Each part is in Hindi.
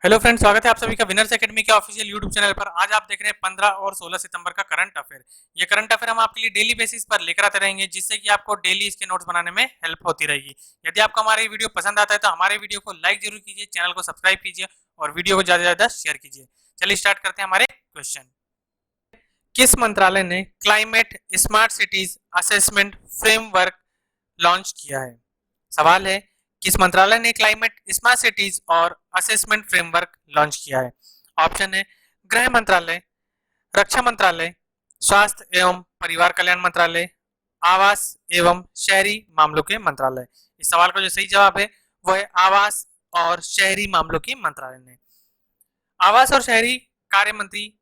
हेलो फ्रेंड्स, स्वागत है आप सभी का विनर्स एकेडमी के ऑफिशियल यूट्यूब चैनल पर। आज आप देख रहे हैं 15 और 16 सितंबर का करंट अफेयर। ये करंट अफेयर हम आपके लिए डेली बेसिस पर लेकर आते रहेंगे, जिससे कि आपको डेली इसके नोट्स बनाने में हेल्प होती रहेगी। यदि आपको हमारी वीडियो पसंद आता है तो हमारे वीडियो को लाइक जरूर कीजिए, चैनल को सब्सक्राइब कीजिए और वीडियो को ज्यादा से ज्यादा शेयर कीजिए। चलिए स्टार्ट करते हैं हमारे क्वेश्चन। किस मंत्रालय ने climate smart cities assessment framework launch किया है? सवाल है, किस मंत्रालय ने क्लाइमेट स्मार्ट सिटीज और असेसमेंट फ्रेमवर्क लॉन्च किया है? ऑप्शन है गृह मंत्रालय, रक्षा मंत्रालय, स्वास्थ्य एवं परिवार कल्याण मंत्रालय, आवास एवं शहरी मामलों के मंत्रालय। इस सवाल का जो सही जवाब है वो है आवास और शहरी मामलों के मंत्रालय ने। आवास और शहरी कार्य मंत्री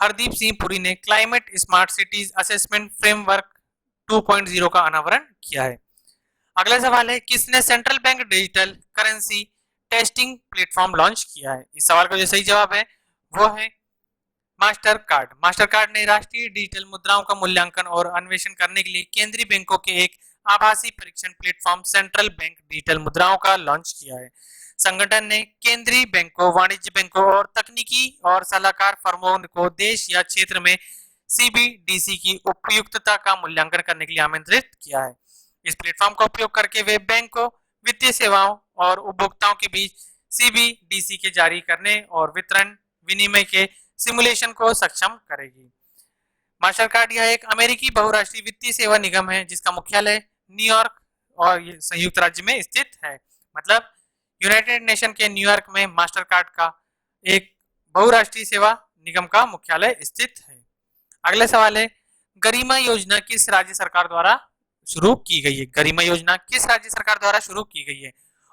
हरदीप सिंह पुरी ने climate smart cities assessment framework 2.0 का अनावरण किया है। अगला सवाल है, किसने central bank digital currency testing platform launch किया है? इस सवाल का जो सही जवाब है वो है मास्टर कार्ड। मास्टर कार्ड ने राष्ट्रीय डिजिटल मुद्राओं का मूल्यांकन और अन्वेषण करने के लिए केंद्रीय बैंकों के एक आभासी परीक्षण प्लेटफॉर्म सेंट्रल बैंक डिजिटल मुद्राओं का लॉन्च किया है। संगठन ने केंद्रीय बैंकों, वाणिज्य बैंकों और तकनीकी और सलाहकार फर्मों को देश या क्षेत्र में सीबीडीसी की उपयुक्तता का मूल्यांकन करने के लिए आमंत्रित किया है। इस प्लेटफॉर्म का उपयोग करके वे बैंकों, वित्तीय सेवाओं और उपभोक्ताओं के बीच सीबीडीसी के जारी करने और वितरण विनिमय के सिमुलेशन को सक्षम करेगी। मास्टर कार्ड यह एक अमेरिकी बहुराष्ट्रीय वित्तीय सेवा निगम है जिसका मुख्यालय न्यूयॉर्क और संयुक्त राज्य में स्थित है। मतलब यूनाइटेड नेशन के न्यूयॉर्क में मास्टर कार्ड का एक बहुराष्ट्रीय सेवा निगम का मुख्यालय स्थित है। अगला सवाल है, गरिमा योजना किस राज्य सरकार द्वारा शुरू की गई है? गरिमा योजना किस राज्य सरकार द्वारा शुरू की गई है?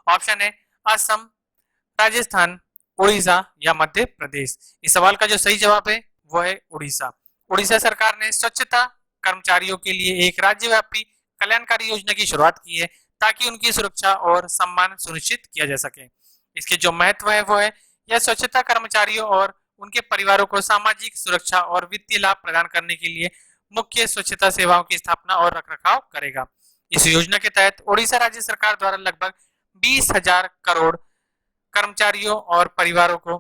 ऑप्शन है असम, राजस्थान, उड़ीसा या मध्य प्रदेश। इस सवाल का जो सही जवाब है वो है उड़ीसा। उड़ीसा सरकार ने स्वच्छता कर्मचारियों के लिए एक राज्यव्यापी कल्याणकारी योजना की शुरुआत की है ताकि उनकी सुरक्षा और सम्मान सुनिश्चित किया जा सके। इसके जो महत्व है वो है यह स्वच्छता कर्मचारियों और उनके परिवारों को सामाजिक सुरक्षा और वित्तीय लाभ प्रदान करने के लिए मुख्य स्वच्छता सेवाओं की स्थापना और रखरखाव करेगा। इस योजना के तहत ओडिशा राज्य सरकार द्वारा लगभग 20,000 करोड़ कर्मचारियों और परिवारों को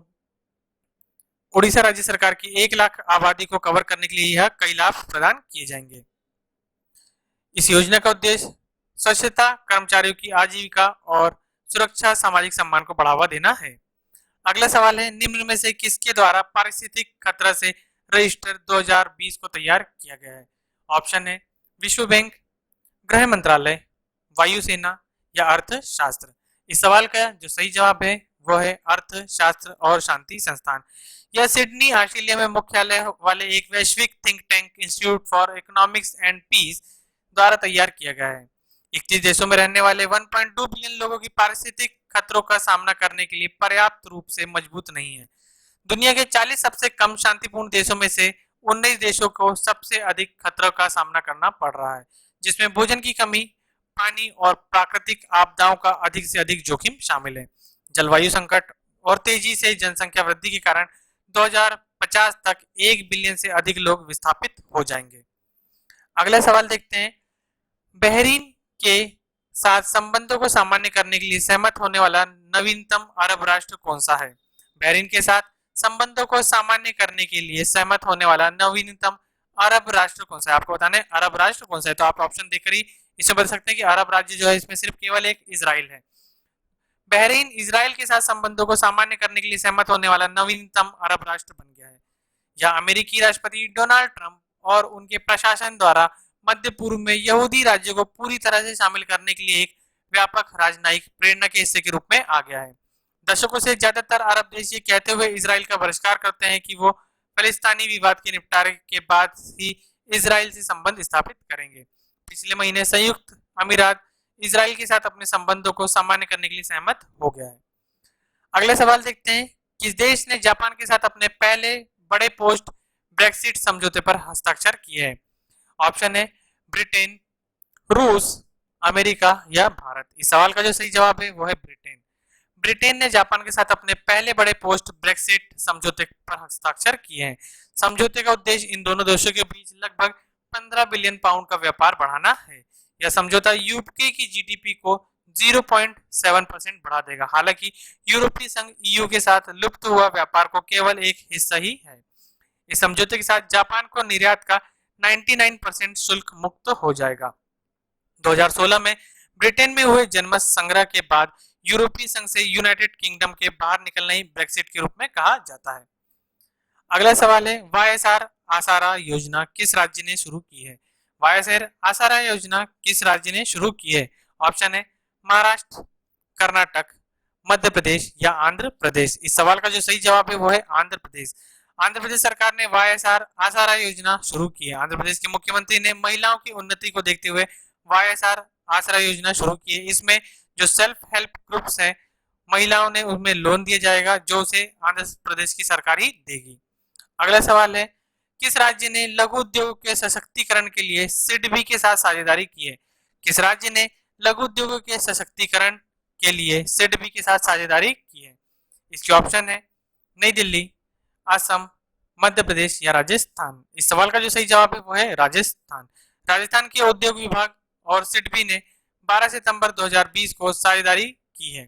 ओडिशा राज्य सरकार की 1 लाख आबादी को कवर करने के लिए यह कई लाभ प्रदान किए जाएंगे। इस योजना का उद्देश्य स्वच्छता कर्मचारियों की आजीविका और सुरक्षा, सामाजिक सम्मान को बढ़ावा देना है। अगला सवाल है, निम्न में से किसके द्वारा पारिस्थितिक खतरा से रजिस्टर 2020 को तैयार किया गया है? ऑप्शन है विश्व बैंक, गृह मंत्रालय, वायुसेना या अर्थशास्त्र। इस सवाल का जो सही जवाब है वो है अर्थशास्त्र और शांति संस्थान। यह सिडनी, ऑस्ट्रेलिया में मुख्यालय वाले एक वैश्विक think tank institute for economics and peace द्वारा तैयार किया गया है। 31 देशों में रहने वाले 1.2 बिलियन लोगों की पारिस्थितिक खतरों का सामना करने के लिए पर्याप्त रूप से मजबूत नहीं है। दुनिया के 40 सबसे कम शांतिपूर्ण देशों में से 19 देशों को सबसे अधिक खतरों का सामना करना पड़ रहा है, जिसमें भोजन की कमी, पानी और प्राकृतिक आपदाओं का अधिक से अधिक जोखिम शामिल है। जलवायु संकट और तेजी से जनसंख्या वृद्धि के कारण 2050 तक 1 बिलियन से अधिक लोग विस्थापित हो जाएंगे। अगला सवाल देखते हैं, बहरीन के साथ संबंधों को सामान्य करने के लिए सहमत होने वाला नवीनतम अरब राष्ट्र कौन सा है? बहरीन के साथ संबंधों को सामान्य करने के लिए सहमत होने वाला नवीनतम अरब राष्ट्र कौन सा है? आपको बताना है अरब राष्ट्र कौन सा है, तो आप ऑप्शन देकर ही इसे बता सकते हैं कि अरब राज्य जो है इसमें सिर्फ केवल एक इजराइल है। बहरीन इजराइल के साथ संबंधों को सामान्य करने के लिए सहमत होने वाला नवीनतम अरब राष्ट्र बन गया है। यह अमेरिकी राष्ट्रपति डोनाल्ड ट्रंप और उनके प्रशासन द्वारा मध्य पूर्व में यहूदी राज्यों को पूरी तरह से शामिल करने के लिए एक व्यापक राजनयिक प्रेरणा के हिस्से के रूप में आ गया है। दशकों से ज्यादातर अरब देश ये कहते हुए इजराइल का बहिष्कार करते हैं कि वो फलिस्तीनी विवाद के निपटारे के बाद ही इजराइल से संबंध स्थापित करेंगे। पिछले महीने संयुक्त अमीरात इजराइल के साथ अपने संबंधों को सामान्य करने के लिए सहमत हो गया है। अगला सवाल देखते हैं, किस देश ने जापान के साथ अपने पहले बड़े पोस्ट ब्रेक्सिट समझौते पर हस्ताक्षर किए हैं? ऑप्शन है ब्रिटेन, रूस, अमेरिका या भारत। इस सवाल का जो सही जवाब है वो है ब्रिटेन। ब्रिटेन ने जापान के साथ अपने पहले बड़े पोस्ट ब्रेक्सिट समझौते पर हस्ताक्षर किए हैं। समझौते का उद्देश्य इन दोनों देशों के बीच लगभग 15 बिलियन पाउंड का व्यापार बढ़ाना है। यह समझौता यूके की जीडीपी को 0.7% बढ़ा देगा। हालांकि यूरोपीय संघ ईयू के साथ लुप्त हुआ व्यापार को केवल एक हिस्सा ही है। इस समझौते के साथ जापान को निर्यात का 99% शुल्क मुक्त हो जाएगा। 2016 में ब्रिटेन में हुए जनमत संग्रह के बाद यूरोपीय संघ से यूनाइटेड किंगडम के बाहर निकलना ही ब्रेक्सिट के रूप में कहा जाता है। अगला सवाल है, वाईएसआर आसारा योजना किस राज्य ने शुरू की है? वाईएसआर आसारा योजना किस राज्य ने शुरू की है? ऑप्शन है महाराष्ट्र, कर्नाटक, मध्य प्रदेश या आंध्र प्रदेश। इस सवाल का जो सही जवाब है वो है आंध्र प्रदेश। आंध्र प्रदेश सरकार ने वाईएसआर आसारा योजना शुरू की है। आंध्र प्रदेश के मुख्यमंत्री ने महिलाओं की उन्नति को देखते हुए वाईएसआर आसरा योजना शुरू की है। इसमें जो सेल्फ हेल्प ग्रुप्स हैं, महिलाओं ने उनमें लोन दिया जाएगा जो उसे आंध्र प्रदेश की सरकार ही देगी। अगला सवाल है, किस राज्य ने लघु उद्योग के सशक्तिकरण के लिए सिडबी के साथ साझेदारी की है? किस राज्य ने लघु उद्योगों के सशक्तिकरण के लिए सिडबी के साथ साझेदारी की है? इसके ऑप्शन है नई दिल्ली, असम, मध्य प्रदेश या राजस्थान। इस सवाल का जो सही जवाब है वो है राजस्थान। राजस्थान के उद्योग विभाग और सिडबी ने 12 सितंबर 2020 को साझेदारी की है।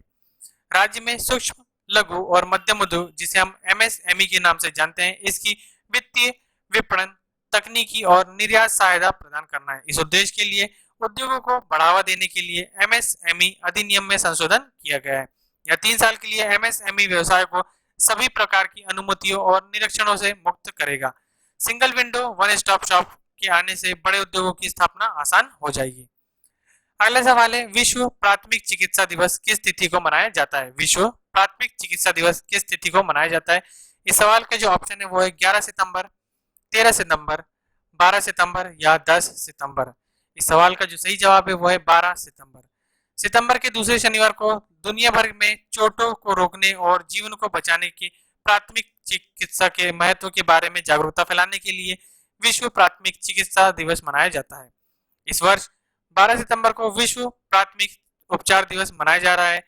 राज्य में सूक्ष्म, लघु और मध्यम उद्योग, जिसे हम एमएसएमई के नाम से जानते हैं, इसकी वित्तीय, विपणन, तकनीकी और निर्यात सहायता प्रदान करना है। इस उद्देश्य के लिए उद्योगों को बढ़ावा देने के लिए एमएसएमई अधिनियम में संशोधन किया गया है। यह 3 साल के लिए एमएसएमई व्यवसाय को सभी प्रकार की अनुमतियों और निरीक्षणों से मुक्त करेगा। Single window one stop shop के आने से बड़े उद्योगों की स्थापना आसान हो जाएगी। अगला सवाल है, विश्व प्राथमिक चिकित्सा दिवस किस तिथि को मनाया जाता है? विश्व प्राथमिक चिकित्सा दिवस किस तिथि को मनाया जाता है? इस सवाल के जो ऑप्शन है वो है 11 सितंबर, 13 सितंबर, 12 सितंबर या 10 सितंबर। इस सवाल का जो सही जवाब है वो है 12 सितंबर। सितंबर के दूसरे शनिवार को दुनिया भर में चोटों को रोकने और जीवन को बचाने की प्राथमिक चिकित्सा के महत्व के बारे में जागरूकता फैलाने के लिए विश्व प्राथमिक चिकित्सा दिवस मनाया जाता है। इस वर्ष 12 सितंबर को विश्व प्राथमिक उपचार दिवस मनाया जा रहा है।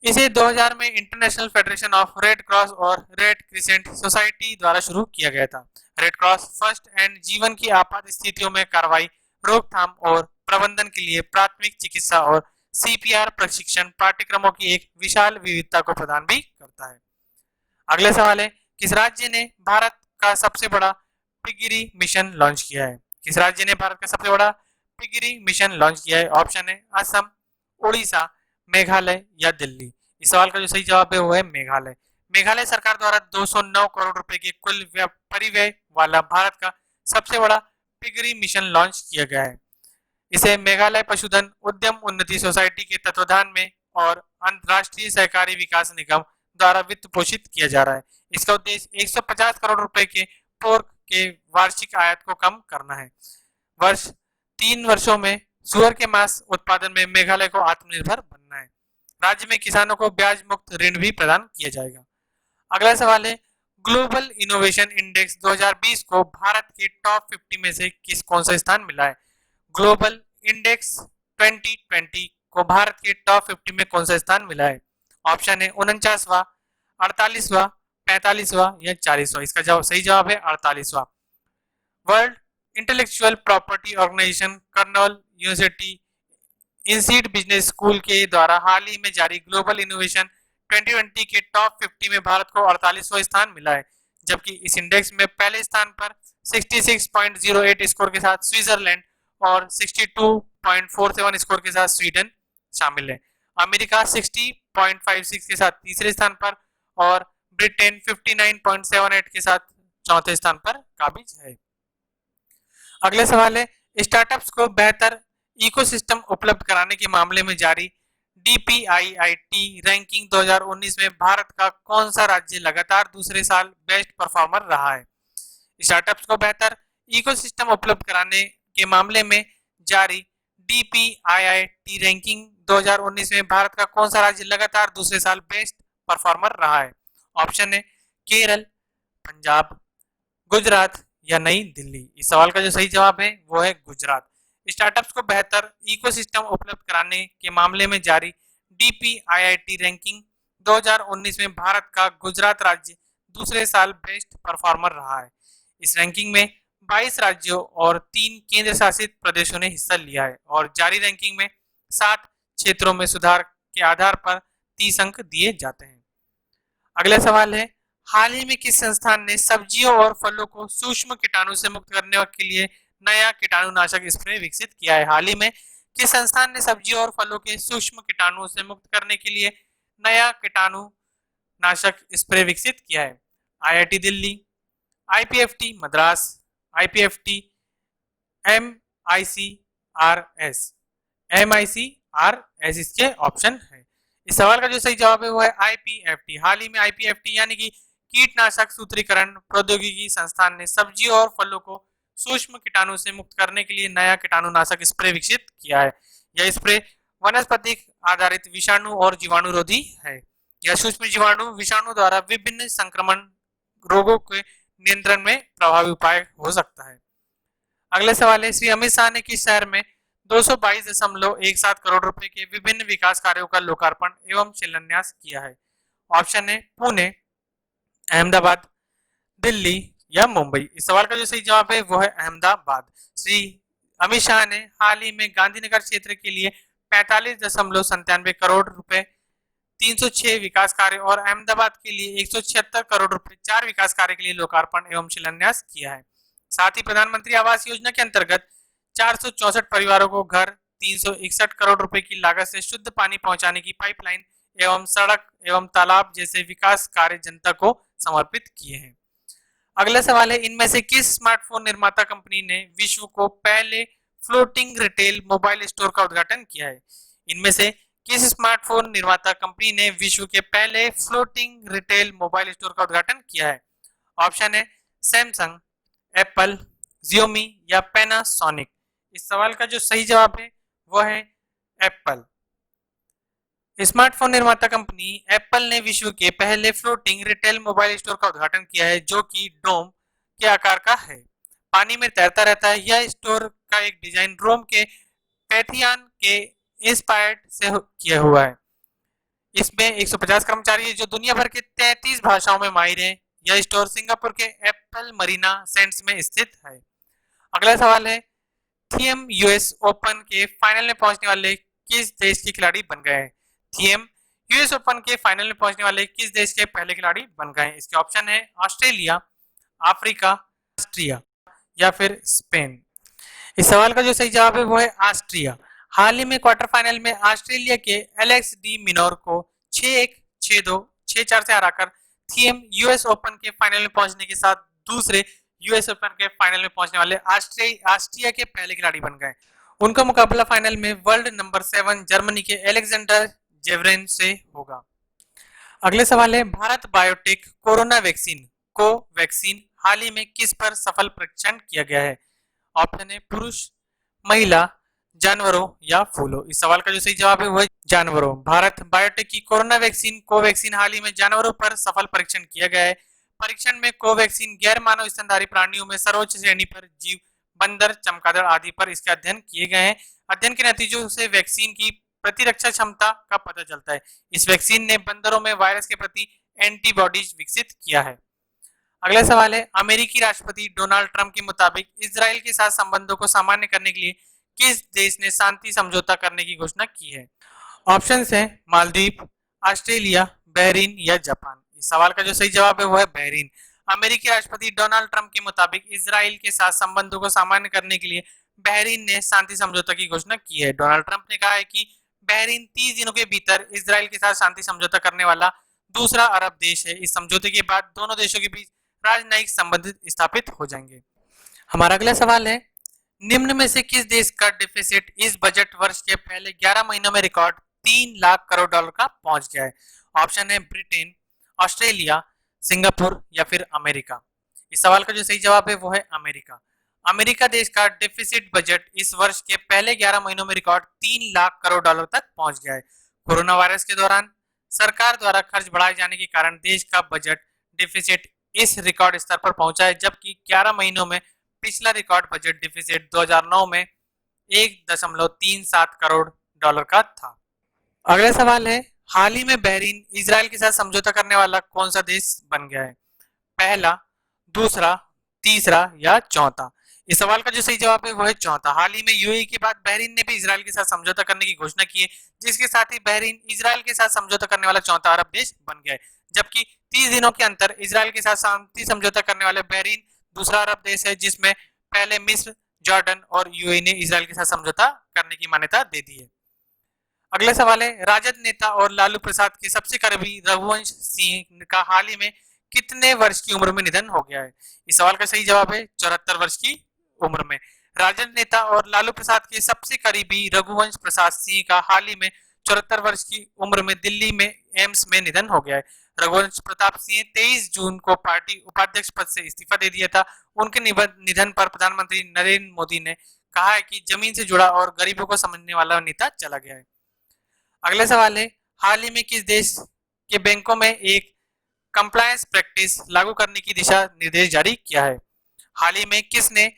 इसे 2000 में international federation of red cross और रेड क्रिसेंट सोसाइटी द्वारा शुरू किया गया था। रेड क्रॉस फर्स्ट एंड जीवन की आपात स्थितियों में कार्रवाई, रोकथाम और प्रबंधन के लिए प्राथमिक चिकित्सा और सीपीआर प्रशिक्षण पाठ्यक्रमों की एक विशाल विविधता को प्रदान भी करता है। अगला सवाल है, किस राज्य ने भारत का सबसे बड़ा पिगरी मिशन लॉन्च किया है? किस राज्य ने भारत का सबसे बड़ा पिगरी मिशन लॉन्च किया है? ऑप्शन है असम, उड़ीसा, मेघालय या दिल्ली। इस सवाल का जो सही जवाब है वो है मेघालय। मेघालय सरकार द्वारा 209 करोड़ रुपए के कुल परिव्यय वाला भारत का सबसे बड़ा पिगरी मिशन लॉन्च किया गया है। इसे मेघालय पशुधन उद्यम उन्नति सोसाइटी के तत्वाधान में और अंतर्राष्ट्रीय सहकारी विकास निगम द्वारा वित्त पोषित किया जा रहा है। इसका उद्देश्य 150 करोड़ रुपए के पोर्क के वार्षिक आयात को कम करना है। 3 वर्षों में सुअर के मांस उत्पादन में मेघालय को आत्मनिर्भर बनना है। राज्य में किसानों को ब्याज मुक्त ऋण भी प्रदान किया जाएगा। अगला सवाल है, ग्लोबल इनोवेशन इंडेक्स 2020 को भारत के टॉप 50 में से कौन सा स्थान मिला है? ग्लोबल इंडेक्स 2020 को भारत के टॉप 50 में कौन सा स्थान मिला है? ऑप्शन है 49वां, 48वां, 45वां या 40वां। इसका सही जवाब है 48वां। World Intellectual Property Organization, Cornell University, INSEAD Business School के द्वारा हाल ही में जारी ग्लोबल इनोवेशन 2020 के टॉप 50 में भारत को 48वां स्थान मिला है, जबकि इस इंडेक्स में पहले स्थान पर 66.08 स्कोर के साथ स्विट्जरलैंड और 62.47 स्कोर के साथ स्वीडन शामिल है। अमेरिका 60.56 के साथ तीसरे स्थान पर और ब्रिटेन 59.78 के साथ चौथे स्थान पर काबिज है। अगला सवाल है, स्टार्टअप्स को बेहतर इकोसिस्टम उपलब्ध कराने के मामले में जारी DPIIT रैंकिंग 2019 में भारत का कौन सा राज्य लगातार दूसरे साल बेस्ट परफॉर्मर रहा है? स्टार्टअप्स को बेहतर इकोसिस्टम उपलब्ध कराने के मामले में जारी DPIIT रैंकिंग 2019 में भारत का कौन सा राज्य लगातार दूसरे साल बेस्ट परफॉर्मर रहा है? ऑप्शन है केरल, पंजाब, गुजरात या नई दिल्ली। इस सवाल का जो सही जवाब है वो है गुजरात। स्टार्टअप्स को बेहतर इकोसिस्टम उपलब्ध कराने के मामले में जारी DPIIT रैंकिंग 2019 में भारत का गुजरात राज्य दूसरे साल बेस्ट परफॉर्मर रहा है। इस रैंकिंग में 22 राज्यों और 3 केंद्र शासित प्रदेशों ने हिस्सा लिया है और जारी रैंकिंग में 7 क्षेत्रों में सुधार के आधार पर 30 अंक दिए जाते हैं। अगला सवाल है, हाल ही में किस संस्थान ने सब्जियों और फलों को सूक्ष्म कीटाणु से मुक्त करने के लिए नया कीटाणुनाशक स्प्रे विकसित किया है? हाल ही में किस संस्थान ने सब्जियों और फलों के सूक्ष्म कीटाणुओं से मुक्त करने के लिए नया कीटाणुनाशक स्प्रे विकसित किया है? IIT Delhi, IPFT Madras, IPFT, MICRS, MICRS इसके ऑप्शन है। इस सवाल का जो सही जवाब है वो है आईपीएफटी। हाल ही में आईपीएफटी यानी कि कीटनाशक सूत्रीकरण प्रौद्योगिकी संस्थान ने सब्जियों और फलों को सूक्ष्म कीटाणु से मुक्त करने के लिए नया कीटाणुनाशक स्प्रे विकसित किया है। यह स्प्रे वनस्पतिक आधारित विषाणु और जीवाणुरोधी है। यह सूक्ष्म जीवाणु विषाणु द्वारा विभिन्न संक्रमण रोगों के नियंत्रण में प्रभावी उपाय हो सकता है। अगला सवाल है, श्री अमित शाह ने किस शहर में 222.17 करोड़ रुपए के विभिन्न विकास कार्यों का लोकार्पण एवं शिलान्यास किया है? ऑप्शन है पुणे, अहमदाबाद, दिल्ली या मुंबई। इस सवाल का जो सही जवाब है वो है अहमदाबाद। श्री अमित शाह ने हाल ही में गांधीनगर क्षेत्र के लिए 45.97 करोड़ रुपए 306 विकास कार्य और अहमदाबाद के लिए 176 करोड़ रुपए 4 विकास कार्य के लिए लोकार्पण एवं शिलान्यास किया है। साथ ही प्रधानमंत्री आवास योजना के अंतर्गत 464 परिवारों को घर, 361 करोड़ रुपए की लागत से शुद्ध पानी पहुंचाने की पाइपलाइन एवं सड़क एवं तालाब जैसे विकास कार्य जनता को समर्पित किए हैं। अगला सवाल है, इनमें से किस स्मार्टफोन निर्माता कंपनी ने विश्व को पहले फ्लोटिंग रिटेल मोबाइल स्टोर का उद्घाटन किया है? इनमें से किस स्मार्टफोन निर्माता कंपनी ने विश्व के पहले फ्लोटिंग रिटेल मोबाइल स्टोर का उद्घाटन किया है? ऑप्शन है सैमसंग, एप्पल, जियोमी या पैनासोनिक। इस सवाल का जो सही जवाब है वह है एप्पल। स्मार्टफोन निर्माता कंपनी एप्पल ने विश्व के पहले फ्लोटिंग रिटेल मोबाइल स्टोर का उद्घाटन किया है, जो कि डोम के आकार का है, पानी में तैरता रहता है। यह स्टोर का एक डिजाइन रोम के पैथियन के इंस्पायर्ड से किया हुआ है। इसमें 150 कर्मचारी है जो दुनिया भर के 33 भाषाओं में माहिर हैं। यह स्टोर सिंगापुर के एप्पल मरीना सेंट्स में स्थित है। अगला सवाल है, थीएम यूएस ओपन के फाइनल में पहुंचने वाले किस देश के खिलाड़ी बन गए हैं? थीएम यूएस ओपन के फाइनल में पहुंचने वाले किस देश के पहले खिलाड़ी बन गए हैं? इसके ऑप्शन है ऑस्ट्रेलिया, अफ्रीका, ऑस्ट्रिया या फिर स्पेन। इस सवाल का जो सही जवाब है वो है ऑस्ट्रिया। हाल ही में क्वार्टर फाइनल में ऑस्ट्रेलिया के एलेक्स डी मिनोर को 6-1, 6-2, 6-4 से हराकर थीएम यूएस ओपन के फाइनल में पहुंचने के साथ दूसरे यूएस ओपन के फाइनल में पहुंचने वाले ऑस्ट्रिया के पहले खिलाड़ी बन गए। उनका मुकाबला फाइनल में वर्ल्ड नंबर 7 जर्मनी के एलेक्जेंडर जेवरेन से होगा। अगले सवाल है, Bharat Biotech corona vaccine Covaxin हाल ही में किस पर सफल परीक्षण किया गया है? ऑप्शन है पुरुष, महिला, जानवरों या फूलों। इस सवाल का जो सही जवाब है वो है जानवरों। भारत बायोटेक की कोरोना वैक्सीन कोवैक्सीन हाल ही में जानवरों पर सफल परीक्षण किया गया है। परीक्षण में कोवैक्सीन गैर मानव स्तनधारी प्राणियों में सर्वोच्च श्रेणी पर जीव, बंदर, चमगादड़ आदि पर इसके अध्ययन किए गए हैं। अध्ययन के नतीजों से वैक्सीन की प्रतिरक्षा क्षमता का पता चलता है। इस वैक्सीन ने बंदरों में वायरस के प्रति एंटीबॉडीज विकसित किया है। अगला सवाल है, अमेरिकी राष्ट्रपति डोनाल्ड ट्रंप के मुताबिक इजराइल के साथ संबंधों को सामान्य करने के लिए किस देश ने शांति समझौता करने की घोषणा की है? ऑप्शन है मालदीव, ऑस्ट्रेलिया, बहरीन या जापान। इस सवाल का जो सही जवाब है वो है बहरीन। अमेरिकी राष्ट्रपति डोनाल्ड ट्रंप के मुताबिक इजराइल के साथ संबंधों को सामान्य करने के लिए बहरीन ने शांति समझौता की घोषणा की है। डोनाल्ड ट्रंप ने कहा है कि बहरीन 30 दिनों के भीतर इजराइल के साथ शांति समझौता करने वाला दूसरा अरब देश है। इस समझौते के बाद दोनों देशों के बीच राजनयिक संबंध स्थापित हो जाएंगे। हमारा अगला सवाल है, निम्न में से किस देश का डिफिसिट इस बजट वर्ष के पहले 11 महीनों में रिकॉर्ड 3 लाख करोड़ डॉलर का पहुंच गया है? ऑप्शन है ब्रिटेन, ऑस्ट्रेलिया, सिंगापुर या फिर अमेरिका। इस सवाल का जो सही जवाब है वो है अमेरिका। अमेरिका देश का डिफिसिट बजट इस वर्ष के पहले 11 महीनों में रिकॉर्ड 3 लाख करोड़ डॉलर तक पहुंच गया है। कोरोना वायरस के दौरान सरकार द्वारा खर्च बढ़ाए जाने के कारण देश का बजट डिफिसिट इस रिकॉर्ड स्तर पर पहुंचा है, जबकि 11 महीनों में पिछला रिकॉर्ड बजट डिफिसिट 2009 में 1.37 करोड़ डॉलर का था। अगला सवाल है, हाल ही में बहरीन इजराइल के साथ समझौता करने वाला कौन सा देश बन गया है? पहला, दूसरा, तीसरा या चौथा। इस सवाल का जो सही जवाब है वो है चौथा। हाल ही में यूएई के बाद बहरीन ने भी इजराइल के साथ समझौता करने की घोषणा की है, जिसके साथ ही बहरीन इजराइल के साथ समझौता करने वाला चौथा अरब देश बन गया है। जबकि 30 दिनों के अंतर इजराइल के साथ शांति समझौता करने वाले बहरीन दूसरा अरब देश है, जिसमें पहले मिस्र, जॉर्डन और यूएई ने इजराइल के साथ समझौता करने की मान्यता दे दी है। अगला सवाल है, राजद नेता और लालू प्रसाद के सबसे करीबी रघुवंश सिंह का हाल ही में कितने वर्ष की उम्र में निधन हो गया है? इस सवाल का सही जवाब है 74 वर्ष की उम्र में। राजद नेता और लालू प्रसाद के सबसे करीबी रघुवंश प्रसाद सिंह का हाल ही में 74 वर्ष की उम्र में दिल्ली में एम्स में निधन हो गया है। रघुवंश प्रताप सिंह 23 जून को पार्टी उपाध्यक्ष पद से इस्तीफा दे दिया था। उनके निधन पर प्रधानमंत्री नरेंद्र मोदी ने कहा है कि जमीन से जुड़ा और गरीबों को समझने वाला नेता चला गया है। अगला सवाल है, हाल ही में किस देश के बैंकों में एक कंप्लायंस प्रैक्टिस लागू करने की दिशा निर्देश जारी किया है? हाल ही में किसने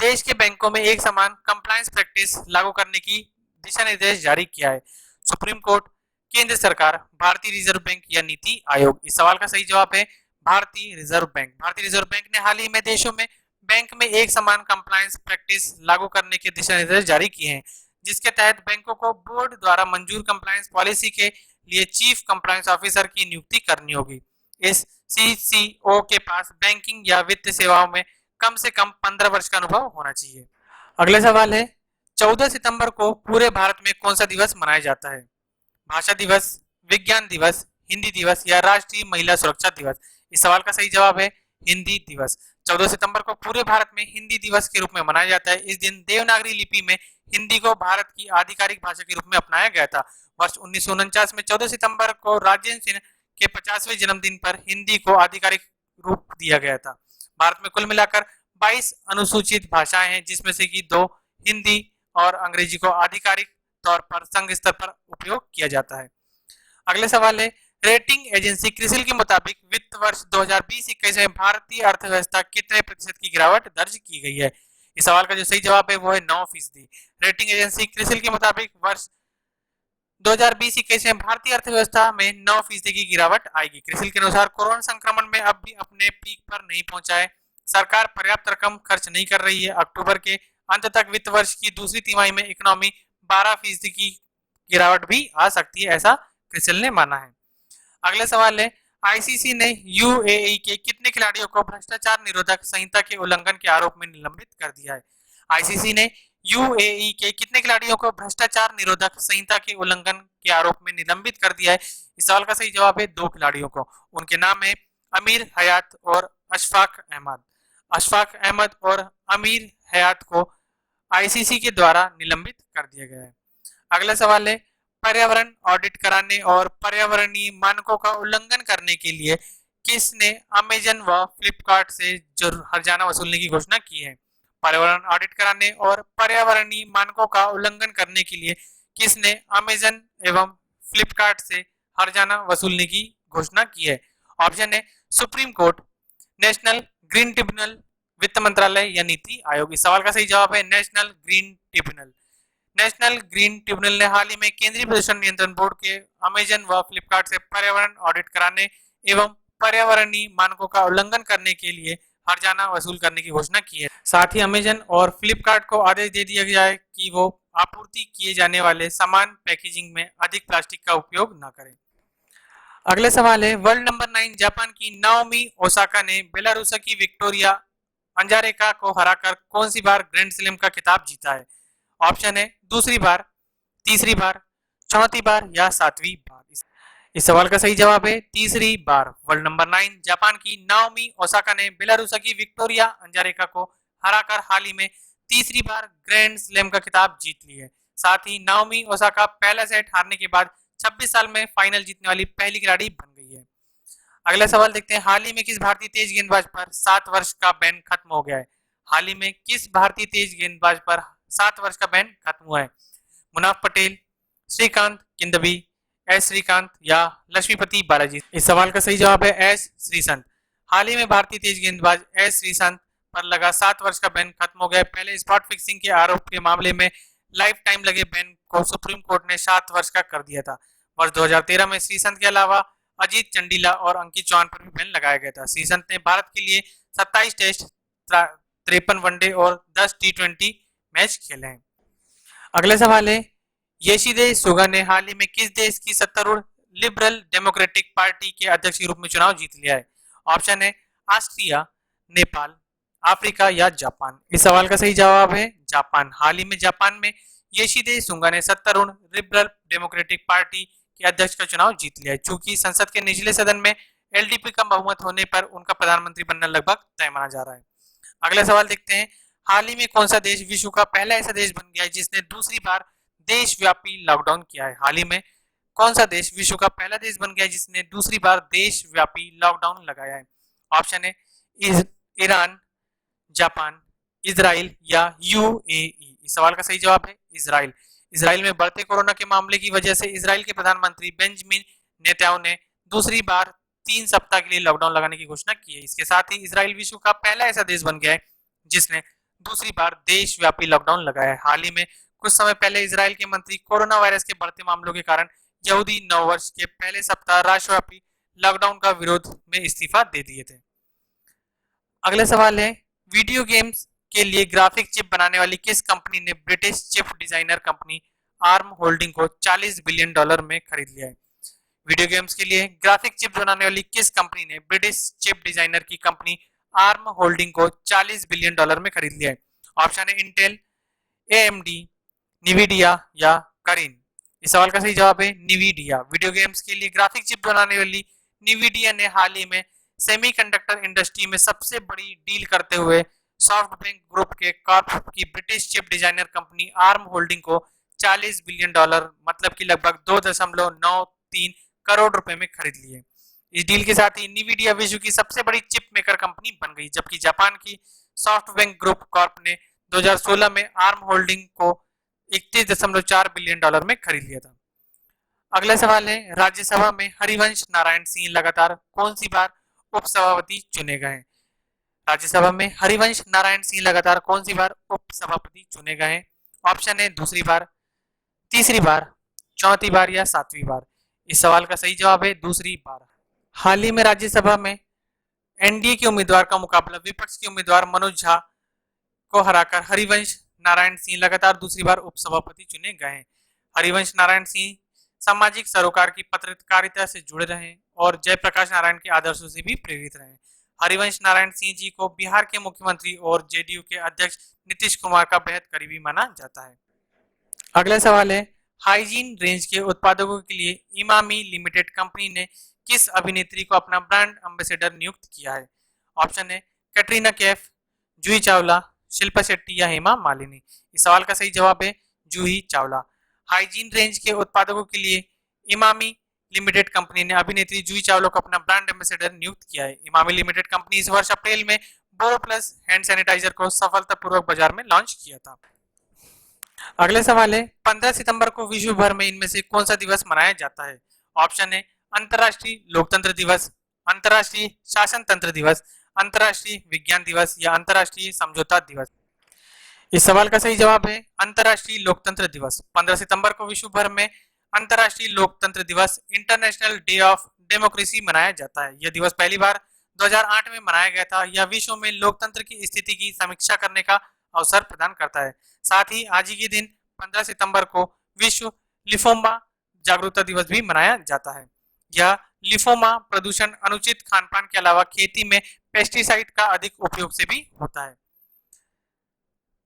देश के बैंकों में एक समान कंप्लायंस प्रैक्टिस लागू करने की दिशा निर्देश जारी किया है? सुप्रीम कोर्ट, केंद्र सरकार, भारतीय रिजर्व बैंक या नीति आयोग? इस सवाल का सही जवाब है भारतीय रिजर्व बैंक। भारतीय रिजर्व बैंक ने हाल ही में देशों में बैंक में एक समान कंप्लायंस प्रैक्टिस लागू करने के दिशा निर्देश जारी किए हैं, जिसके तहत बैंकों को बोर्ड द्वारा मंजूर कंप्लायंस पॉलिसी के लिए चीफ कंप्लायंस ऑफिसर की नियुक्ति करनी होगी। इस सीसीओ के पास बैंकिंग या वित्त सेवाओं में कम से कम 15 वर्ष का अनुभव होना चाहिए। अगला सवाल है, 14 सितंबर को पूरे भारत में कौन सा दिवस मनाया जाता है? भाषा दिवस, विज्ञान दिवस, हिंदी दिवस या राष्ट्रीय महिला सुरक्षा दिवस? इस सवाल का सही जवाब है हिंदी दिवस। 14 सितंबर को पूरे भारत में हिंदी दिवस के रूप में मनाया जाता है। इस दिन देवनागरी लिपि में हिंदी को भारत की आधिकारिक भाषा के रूप में अपनाया गया था। वर्ष 1949 में 14 सितंबर को राजेंद्र सिंह के 50वें जन्मदिन पर हिंदी को आधिकारिक रूप दिया गया था। भारत में कुल मिलाकर 22 अनुसूचित भाषाएं हैं, जिसमें से कि 2 हिंदी और अंग्रेजी को आधिकारिक तौर पर संघ स्तर पर उपयोग किया जाता है। अगले सवाल है, रेटिंग एजेंसी क्रिसिल के मुताबिक वित्त वर्ष 2020-21 में भारतीय अर्थव्यवस्था कितने प्रतिशत की गिरावट दर्ज की गई है? इस सवाल का जो सही जवाब है वो है 9%। रेटिंग एजेंसी क्रिसिल के मुताबिक वर्ष 2020-21 में भारतीय अर्थव्यवस्था में 9% की गिरावट आएगी। क्रिसिल के अनुसार कोरोना संक्रमण में अब भी अपने पीक पर नहीं पहुंचा है। सरकार पर्याप्त रकम खर्च नहीं कर रही है। अक्टूबर के अंत तक वित्त वर्ष की दूसरी तिमाही में इकोनॉमी 12% की गिरावट भी आ सकती है, ऐसा क्रिसिल ने माना है। अगले सवाल है, आईसीसी ने यूएई के कितने खिलाड़ियों को भ्रष्टाचार निरोधक संहिता के उल्लंघन के आरोप में निलंबित कर दिया है? आईसीसी ने यूएई के कितने खिलाड़ियों को भ्रष्टाचार निरोधक संहिता के उल्लंघन के आरोप में निलंबित कर दिया है? इस सवाल का सही जवाब है 2 खिलाड़ियों को। उनके नाम है अमीर हयात और अशफाक अहमद। अशफाक अहमद और अमीर हयात को आईसीसी के द्वारा निलंबित कर दिया गया है। अगला सवाल है, पर्यावरण ऑडिट कराने और पर्यावरणीय मानकों का उल्लंघन करने के लिए किसने अमेजन व फ्लिपकार्ट से हर्जाना वसूलने की घोषणा की है? पर्यावरण ऑडिट कराने और पर्यावरणीय मानकों का उल्लंघन करने के लिए किसने अमेजन एवं फ्लिपकार्ट से हर्जाना वसूलने की घोषणा की है? ऑप्शन है supreme court, national green tribunal, वित्त मंत्रालय या नीति आयोग। इस सवाल का सही जवाब है national green tribunal. National green tribunal ने हाल ही में केंद्रीय प्रदूषण नियंत्रण बोर्ड के अमेजन व फ्लिपकार्ट से पर्यावरण ऑडिट कराने एवं पर्यावरणीय मानकों का उल्लंघन करने के लिए हर्जाना वसूल करने की घोषणा की है। साथ ही अमेजन और फ्लिपकार्ट को आदेश दे दिया गया है कि वो आपूर्ति किए जाने वाले सामान पैकेजिंग में अधिक प्लास्टिक का उपयोग न करें। अगले सवाल है, वर्ल्ड नंबर 9 जापान की नाओमी ओसाका ने बेलारूस की विक्टोरिया अंजारेका को हराकर कौन सी बार ग्रैंड स्लैम का खिताब जीता है? ऑप्शन है दूसरी बार, तीसरी बार, चौथी बार या 7वीं बार। इस सवाल का सही जवाब है तीसरी बार। वर्ल्ड नंबर 9 जापान की नाओमी ओसाका ने बेलारूस की विक्टोरिया अंजारेका को हराकर हाल ही में तीसरी बार ग्रैंड स्लैम का खिताब जीत ली है। साथ ही नाओमी ओसाका पहला सेट हारने के बाद 26 साल में फाइनल जीतने वाली पहली खिलाड़ी बन गई है। अगला सवाल देखते हैं, हाल ही में किस भारतीय तेज गेंदबाज पर 7 वर्ष का बैन खत्म हो गया है? हाल ही में किस भारतीय तेज गेंदबाज पर 7 वर्ष का बैन खत्म हुआ है? मुनाफ पटेल, श्रीकांत किंदबी, एस श्रीकांत या लक्ष्मीपति बालाजी? इस सवाल का सही जवाब है एस श्रीसंत। हाल ही में भारतीय तेज गेंदबाज एस श्रीसंत पर लगा 7 वर्ष का बैन खत्म हो गया है। पहले स्पॉट फिक्सिंग के आरोप के मामले में लाइफ टाइम लगे बैन को सुप्रीम कोर्ट ने 7 वर्ष का कर दिया था। वर्ष 2013 में श्रीसंत के अलावा अजीत चंडीला और अंकित चौहान पर भी बैन लगाया गया था। श्रीसंत ने भारत के लिए 27 टेस्ट, 53 वनडे और 10 T20 मैच खेले हैं। अगला सवाल है, योशिहिदे सुगा ने हाल ही में किस देश की सत्तारूढ़ लिबरल डेमोक्रेटिक पार्टी के अध्यक्ष के रूप में चुनाव जीत लिया है? ऑप्शन है ऑस्ट्रिया, नेपाल, अफ्रीका या जापान। इस सवाल का सही जवाब है जापान। हाल ही में जापान में योशिहिदे सुगा ने सत्तारूढ़ लिबरल डेमोक्रेटिक पार्टी के अध्यक्ष का चुनाव जीत लिया है। चूंकि संसद के निचले सदन में एलडीपी का बहुमत होने पर उनका प्रधानमंत्री बनना लगभग तय माना जा रहा है। अगला सवाल देखते हैं, हाल ही में कौन सा देश विश्व का पहला ऐसा देश बन गया है जिसने दूसरी बार देशव्यापी लॉकडाउन किया है? हाल ही में कौन सा देश विश्व का पहला देश बन गया है जिसने दूसरी बार देशव्यापी लॉकडाउन लगाया है? ऑप्शन है ईरान, जापान, इजराइल या यूएई। इस सवाल का सही जवाब है इजराइल। इजराइल में बढ़ते कोरोना के मामले की वजह से इजराइल के प्रधानमंत्री बेंजामिन नेतन्याहू ने दूसरी बार 3 सप्ताह के लिए लॉकडाउन लगाने की घोषणा की है। इसके साथ ही इजराइल विश्व का पहला ऐसा देश बन गया है जिसने दूसरी बार देशव्यापी लॉकडाउन लगाया है। हाल ही में कुछ समय पहले इजराइल के मंत्री कोरोना वायरस के बढ़ते मामलों के कारण यहूदी नववर्ष के पहले सप्ताह राष्ट्रव्यापी लॉकडाउन का विरोध में इस्तीफा दे दिए थे। अगला सवाल है, वीडियो गेम्स के लिए ग्राफिक चिप बनाने वाली किस कंपनी ने British chip designer company arm holding को $40 बिलियन में खरीद लिया है? वीडियो गेम्स के लिए ग्राफिक चिप बनाने वाली किस कंपनी ने ब्रिटिश चिप डिजाइनर की कंपनी आर्म होल्डिंग को $40 बिलियन में खरीद लिया है? ऑप्शन है इंटेल, एएमडी, निविडिया या करीन। इस सवाल का सही जवाब है निविडिया। वीडियो गेम्स के लिए ग्राफिक चिप बनाने वाली निविडिया ने हाल ही में सेमीकंडक्टर इंडस्ट्री में सबसे बड़ी डील करते हुए सॉफ्टबैंक ग्रुप के कॉर्प की British chip designer company arm holding को $40 बिलियन मतलब कि लगभग 2.93 करोड़ रुपए में खरीद लिए। इस डील के साथ ही निविडिया विश्व की सबसे बड़ी चिप मेकर कंपनी बन गई, जबकि जापान की सॉफ्टबैंक ग्रुप कॉर्प ने 2016 में आर्म होल्डिंग को $31.4 बिलियन में खरीद लिया था। अगला सवाल है, राज्यसभा में हरिवंश नारायण सिंह लगातार कौन सी बार उपसभापति चुने गए हैं? राज्यसभा में हरिवंश नारायण सिंह लगातार कौन सी बार उपसभापति चुने गए हैं? ऑप्शन है दूसरी बार, तीसरी बार, चौथी बार या 7वीं बार। इस सवाल का सही जवाब है दूसरी बार। हाल ही में राज्यसभा में एनडीए के उम्मीदवार का मुकाबला विपक्ष के उम्मीदवार मनोज झा को हराकर हरिवंश नारायण सिंह लगातार दूसरी बार उपसभापति चुने गए हैं। हरिवंश नारायण सिंह सामाजिक सरोकार की पत्रकारिता से जुड़े रहे और जयप्रकाश नारायण के आदर्शों से भी प्रेरित रहे। हरिवंश नारायण सिंह जी को बिहार के मुख्यमंत्री और जेडीयू के अध्यक्ष नीतीश कुमार का बेहद करीबी माना जाता है। अगला सवाल है, हाइजीन रेंज के उत्पादकों के लिए इमामी लिमिटेड कंपनी ने किस अभिनेत्री को अपना ब्रांड एम्बेसडर नियुक्त किया है? ऑप्शन है कैटरीना कैफ, जूही चावला, शिल्पा शेट्टी या हेमा मालिनी। इस सवाल का सही जवाब है जूही चावला। हाइजीन रेंज के उत्पादकों के लिए इमामी लिमिटेड कंपनी ने अभिनेत्री जूही चावला को अपना ब्रांड एम्बेसडर नियुक्त किया है। इमामी लिमिटेड कंपनी इस वर्ष अप्रैल में बोरो प्लस हैंड सैनिटाइजर को सफलतापूर्वक बाजार में लॉन्च किया था। अगला सवाल है, 15 सितंबर को विश्व भर में इनमें से कौन सा दिवस मनाया जाता है? ऑप्शन है अंतर्राष्ट्रीय लोकतंत्र दिवस, अंतर्राष्ट्रीय शासन तंत्र दिवस, अंतर्राष्ट्रीय विज्ञान दिवस या अंतर्राष्ट्रीय समझौता दिवस। इस सवाल का सही जवाब है अंतर्राष्ट्रीय लोकतंत्र दिवस। 15 सितंबर को विश्व भर में अंतर्राष्ट्रीय लोकतंत्र दिवस, इंटरनेशनल डे ऑफ डेमोक्रेसी मनाया जाता है। यह दिवस पहली बार 2008 में मनाया गया था। यह विश्व में लोकतंत्र की स्थिति की समीक्षा करने का अवसर प्रदान करता है। साथ ही आज ही के दिन 15 सितंबर को विश्व लिफोमा जागरूकता दिवस भी मनाया जाता है। यह लिफोमा प्रदूषण, अनुचित खानपान के अलावा खेती में पेस्टिसाइड का अधिक उपयोग से भी होता है।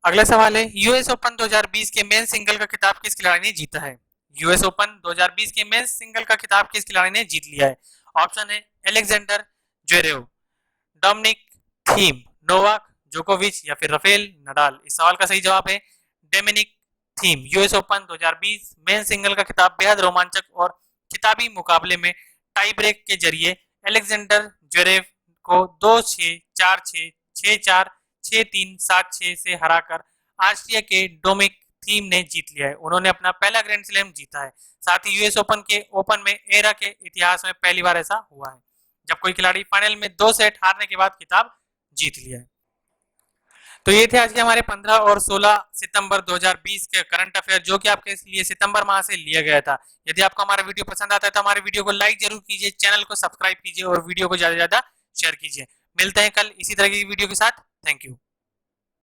अगला सवाल है, यूएस ओपन 2020 के मेंस सिंगल का खिताब किस खिलाड़ी ने जीता है? यूएस ओपन 2020 के मेंस सिंगल का खिताब किस खिलाड़ी ने जीत लिया है? ऑप्शन है Alexander Zverev, Dominic Thiem, Novak जोकोविच या फिर राफेल नडाल। इस सवाल का सही जवाब है Dominic Thiem. US Open 2020 men's single का खिताब बेहद रोमांचक और खिताबी मुकाबले में टाई ब्रेक के जरिए अलेक्जेंडर ज्वेरेव को 2-6, 4-6, 6-4, 6-3, 7-6 से हराकर ऑस्ट्रिया के डोमिनिक थीम ने जीत लिया है। उन्होंने अपना पहला ग्रैंड स्लैम जीता है। साथ ही यूएस ओपन में एरा के इतिहास में पहली बार ऐसा हुआ है जब कोई खिलाड़ी फाइनल में 2 सेट हारने के बाद खिताब जीत लिया है। तो ये थे आज के हमारे 15 और 16 सितंबर 2020 के करंट अफेयर, जो कि आपके लिए सितंबर माह से लिया गया था। यदि आपको हमारा वीडियो पसंद आता है तो हमारे वीडियो को लाइक जरूर कीजिए, चैनल को सब्सक्राइब कीजिए और वीडियो को ज्यादा से ज्यादा शेयर कीजिए। मिलते हैं कल इसी तरह की वीडियो के साथ। Thank you.